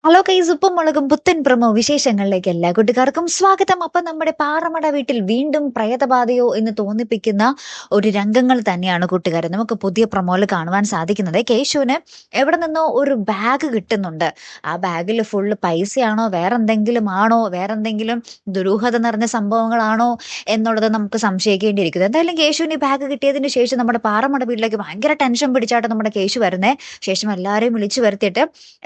Hello guys, ഉപ്പും മുളകും പുത്തൻ പ്രൊമോ വിശേഷങ്ങളിലേക്ക് എല്ലാ കൂട്ടുകാർക്കും സ്വാഗതം. അപ്പൊ നമ്മുടെ പാറമട വീട്ടിൽ വീണ്ടും പ്രേതബാധയോ എന്ന് തോന്നിപ്പിക്കുന്ന ഒരു രംഗങ്ങൾ തന്നെയാണ് കൂട്ടുകാരെ നമുക്ക് പുതിയ പ്രൊമോയിൽ കാണുവാൻ സാധിക്കുന്നത്. കേശുവിന് എവിടെ നിന്നോ ഒരു ബാഗ് കിട്ടുന്നുണ്ട്. ആ ബാഗിൽ ഫുള്ള് പൈസയാണോ, വേറെന്തെങ്കിലും ആണോ, വേറെന്തെങ്കിലും ദുരൂഹത നിറഞ്ഞ സംഭവങ്ങളാണോ എന്നുള്ളത് നമുക്ക് സംശയിക്കേണ്ടിയിരിക്കുന്നത്. എന്തായാലും കേശുവിന് ഈ ബാഗ് കിട്ടിയതിന് ശേഷം നമ്മുടെ പാറമട വീട്ടിലേക്ക് ഭയങ്കര ടെൻഷൻ പിടിച്ചായിട്ട് നമ്മുടെ കേശു വരുന്നേ. ശേഷം എല്ലാവരെയും വിളിച്ചു വരുത്തിയിട്ട്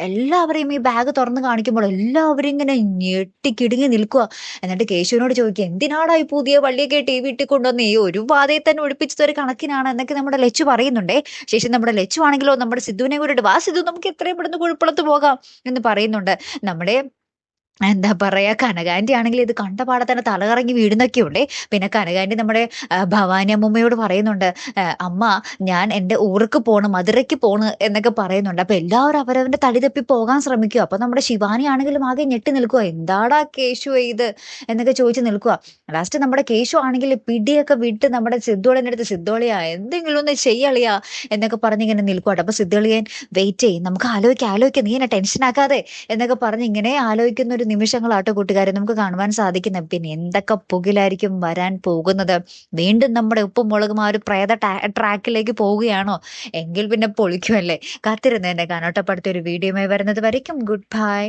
എല്ലാവരെയും ഈ ബാഗ് തുറന്ന് കാണിക്കുമ്പോൾ എല്ലാവരും ഇങ്ങനെ ഞെട്ടിക്കിടുങ്ങി നിൽക്കുക. എന്നിട്ട് കേശുവിനോട് ചോദിക്കുക, എന്തിനാടാ ഈ പുതിയ വള്ളിയൊക്കെ ടി വി ഇട്ടി കൊണ്ടുവന്ന് ഈ ഒരു പാതയിൽ തന്നെ ഒഴിപ്പിച്ചത് ഒരു കണക്കിനാണ് എന്നൊക്കെ നമ്മുടെ ലച്ചു പറയുന്നുണ്ടേ. ശേഷം നമ്മുടെ ലച്ചു ആണെങ്കിലോ നമ്മുടെ സിദ്ധുവിനെ കൂടെ വാ സിദ്ധു, നമുക്ക് എത്രയും പെട്ടെന്ന് കുഴപ്പമുളത്ത് പോകാം എന്ന് പറയുന്നുണ്ട്. നമ്മുടെ എന്താ പറയാ, കനകാന്റി ആണെങ്കിൽ ഇത് കണ്ട പാടെ തന്നെ തലകറങ്ങി വീഴുന്നൊക്കെ ഉണ്ടേ. പിന്നെ കനകാന്റി നമ്മുടെ ഭവാനി അമ്മൂമ്മയോട് പറയുന്നുണ്ട്, അമ്മ ഞാൻ എൻ്റെ ഊർക്ക് പോണ്, മധുരയ്ക്ക് പോണ് എന്നൊക്കെ പറയുന്നുണ്ട്. അപ്പൊ എല്ലാവരും അവരവന്റെ തടി തപ്പി പോകാൻ ശ്രമിക്കുക. അപ്പൊ നമ്മുടെ ശിവാനി ആണെങ്കിലും ആകെ ഞെട്ടി നിൽക്കുക, എന്താടാ കേശു ഇത് എന്നൊക്കെ ചോദിച്ച് നിൽക്കുക. ലാസ്റ്റ് നമ്മുടെ കേശു ആണെങ്കിൽ പിടിയൊക്കെ വിട്ട് നമ്മുടെ സിദ്ധോളിൻ്റെ അടുത്ത്, സിദ്ധോളിയാ എന്തെങ്കിലും ഒന്ന് ചെയ്യളിയാ എന്നൊക്കെ പറഞ്ഞിങ്ങനെ നിൽക്കുവാട്ടോ. അപ്പൊ സിദ്ധോളിയൻ വെയിറ്റ് ചെയ്യും, നമുക്ക് ആലോചിക്കാം, നീ എന്നെ ടെൻഷൻ ആക്കാതെ എന്നൊക്കെ പറഞ്ഞ് ഇങ്ങനെ ആലോചിക്കുന്ന ഒരു നിമിഷങ്ങളാട്ടോ കൂട്ടുകാരെ നമുക്ക് കാണുവാൻ സാധിക്കുന്നത്. പിന്നെ എന്തൊക്കെ പുകിലായിരിക്കും വരാൻ പോകുന്നത്? വീണ്ടും നമ്മുടെ ഉപ്പും മുളകും ആ ഒരു പ്രേത ട്രാക്കിലേക്ക് പോവുകയാണോ? എങ്കിൽ പിന്നെ പൊളിക്കുമല്ലേ. കാത്തിരുന്ന് തന്നെ കാണോട്ടപ്പെടുത്തിയ ഒരു വീഡിയോയുമായി വരുന്നത് വരയ്ക്കും ഗുഡ് ബൈ.